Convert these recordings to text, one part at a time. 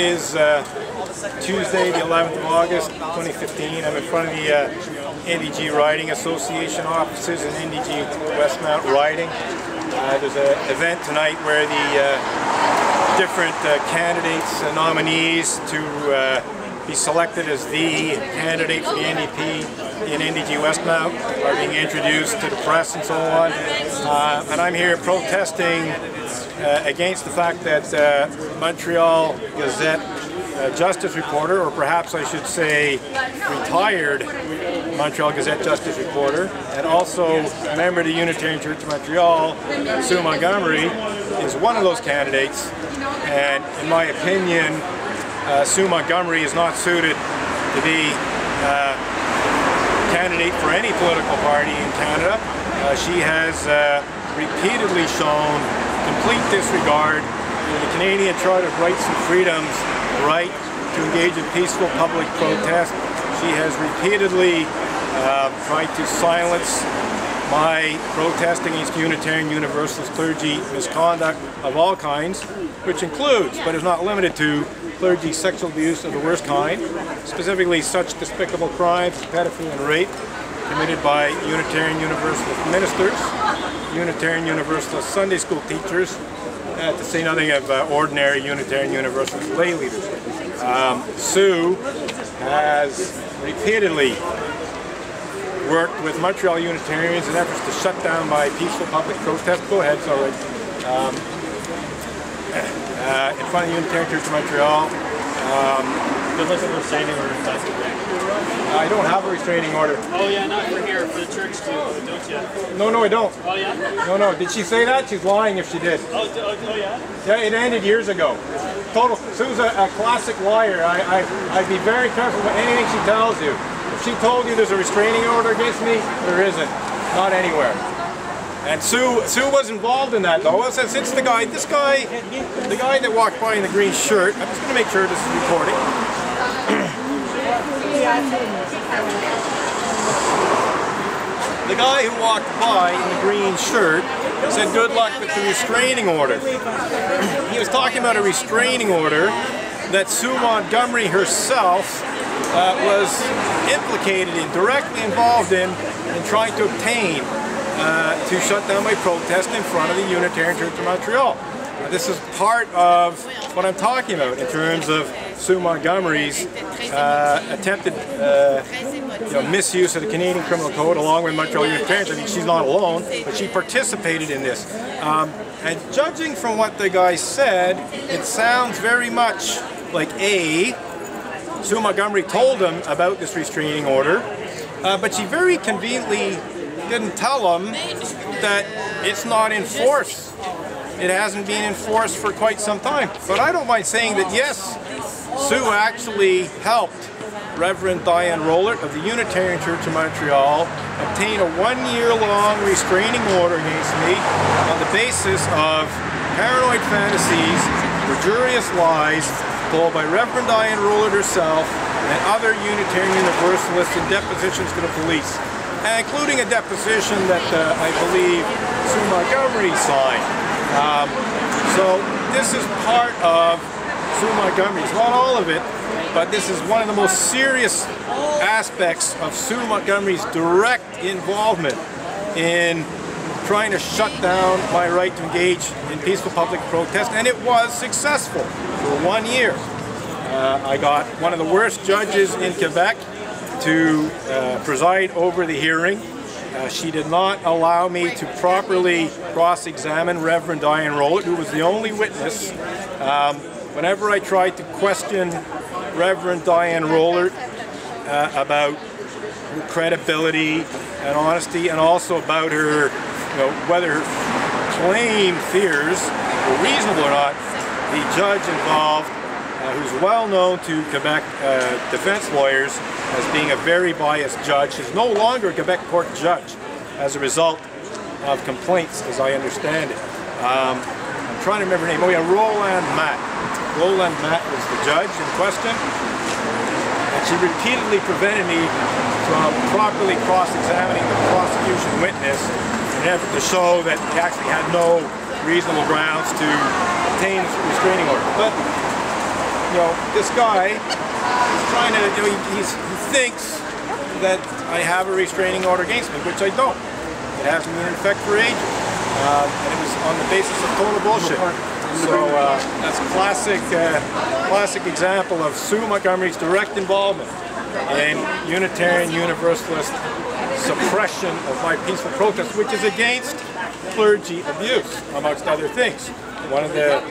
is Tuesday, the 11th of August, 2015. I'm in front of the NDG Riding Association offices in NDG Westmount Riding. There's an event tonight where the different candidates and nominees to be selected as the candidate for the NDP in NDG Westmount are being introduced to the press and so on. And I'm here protesting against the fact that Montreal Gazette Justice reporter, or perhaps I should say retired Montreal Gazette Justice reporter, and also a member of the Unitarian Church of Montreal, Sue Montgomery, is one of those candidates. And in my opinion, Sue Montgomery is not suited to be candidate for any political party in Canada. She has repeatedly shown complete disregard for the Canadian Charter of Rights and Freedoms right to engage in peaceful public protest. She has repeatedly tried to silence my protest against Unitarian Universalist clergy misconduct of all kinds, which includes, but is not limited to, clergy sexual abuse of the worst kind, specifically such despicable crimes as pedophilia and rape committed by Unitarian Universalist ministers, Unitarian Universalist Sunday school teachers, to say nothing of ordinary Unitarian Universalist lay leaders. Sue has repeatedly worked with Montreal Unitarians in efforts to shut down my peaceful public protest. Go ahead, sorry. In front of the Unitarian Church of Montreal. Good luck with the restraining order. I don't have a restraining order. Oh yeah, not for here, for the church too, don't you? No, I don't. Oh yeah? No. Did she say that? She's lying if she did. Oh yeah? Yeah, it ended years ago. Total. Sue's a classic liar. I'd be very careful about anything she tells you. If she told you there's a restraining order against me, there isn't. Not anywhere. And Sue was involved in that though. It's the guy that walked by in the green shirt. I'm just going to make sure this is recording. The guy who walked by in the green shirt said good luck with the restraining order. He was talking about a restraining order that Sue Montgomery herself was implicated in, directly involved in trying to obtain to shut down my protest in front of the Unitarian Church of Montreal. This is part of what I'm talking about in terms of Sue Montgomery's attempted misuse of the Canadian Criminal Code along with Montreal Unitarians. I mean, she's not alone, but she participated in this. And judging from what the guy said, it sounds very much like Sue Montgomery told him about this restraining order, but she very conveniently didn't tell him that it's not in force. It hasn't been enforced for quite some time. But I don't mind saying that yes, Sue actually helped Reverend Diane Rollert of the Unitarian Church of Montreal obtain a one-year-long restraining order against me on the basis of paranoid fantasies, perjurious lies told by Reverend Diane Rollert herself and other Unitarian Universalists in depositions to the police, including a deposition that I believe Sue Montgomery signed. So this is part of Sue Montgomery. It's not all of it, but this is one of the most serious aspects of Sue Montgomery's direct involvement in trying to shut down my right to engage in peaceful public protest, and it was successful for 1 year. I got one of the worst judges in Quebec to preside over the hearing. She did not allow me to properly cross-examine Reverend Diane Rollert, who was the only witness. Whenever I tried to question Reverend Diane Rollert about her credibility and honesty, and also about her, whether her claimed fears were reasonable or not, the judge involved, who's well known to Quebec defense lawyers as being a very biased judge, is no longer a Quebec court judge as a result of complaints, as I understand it. I'm trying to remember her name. Oh yeah, Roland Matt. Roland Matt was the judge in question, and she repeatedly prevented me from properly cross-examining the prosecution witness in an effort to show that he actually had no reasonable grounds to obtain this restraining order. But this guy is trying to, he thinks that I have a restraining order against me, which I don't. It hasn't been in effect for ages, and it was on the basis of total bullshit. So that's a classic example of Sue Montgomery's direct involvement in Unitarian Universalist suppression of my peaceful protest, which is against clergy abuse, amongst other things. One of the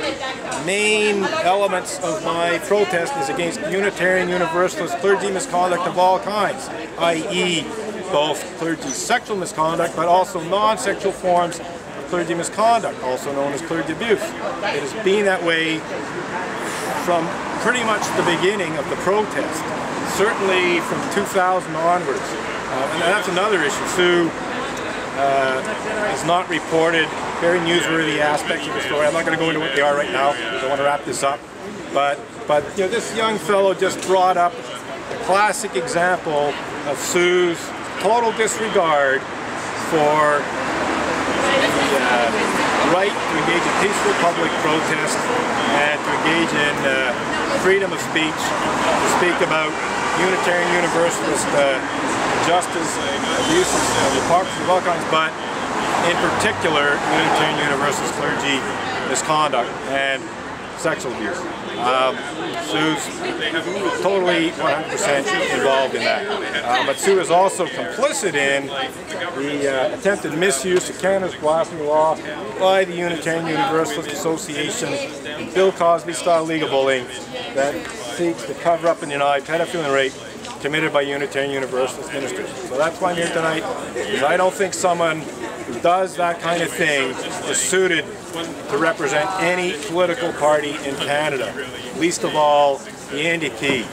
main elements of my protest is against Unitarian Universalist clergy misconduct of all kinds, i.e. both clergy sexual misconduct, but also non-sexual forms of clergy misconduct, also known as clergy abuse. It has been that way from pretty much the beginning of the protest, certainly from 2000 onwards. And that's another issue. Sue has not reported very newsworthy aspects of the story. I'm not going to go into what they are right now. I want to wrap this up. But this young fellow just brought up a classic example of Sue's total disregard for the right to engage in peaceful public protest and to engage in freedom of speech, to speak about Unitarian Universalist justice, abuses, hypocrisy of all kinds, but in particular Unitarian Universalist clergy misconduct and sexual abuse. Sue's totally 100% involved in that. But Sue is also complicit in the attempted misuse of Canada's blasphemy law by the Unitarian Universalist Association and Bill Cosby-style legal bullying that seeks to cover up and deny pedophilia and rape committed by Unitarian Universalist ministers. So that's why I'm here tonight, because I don't think someone who does that kind of thing is suited to represent any political party in Canada, least of all the NDP.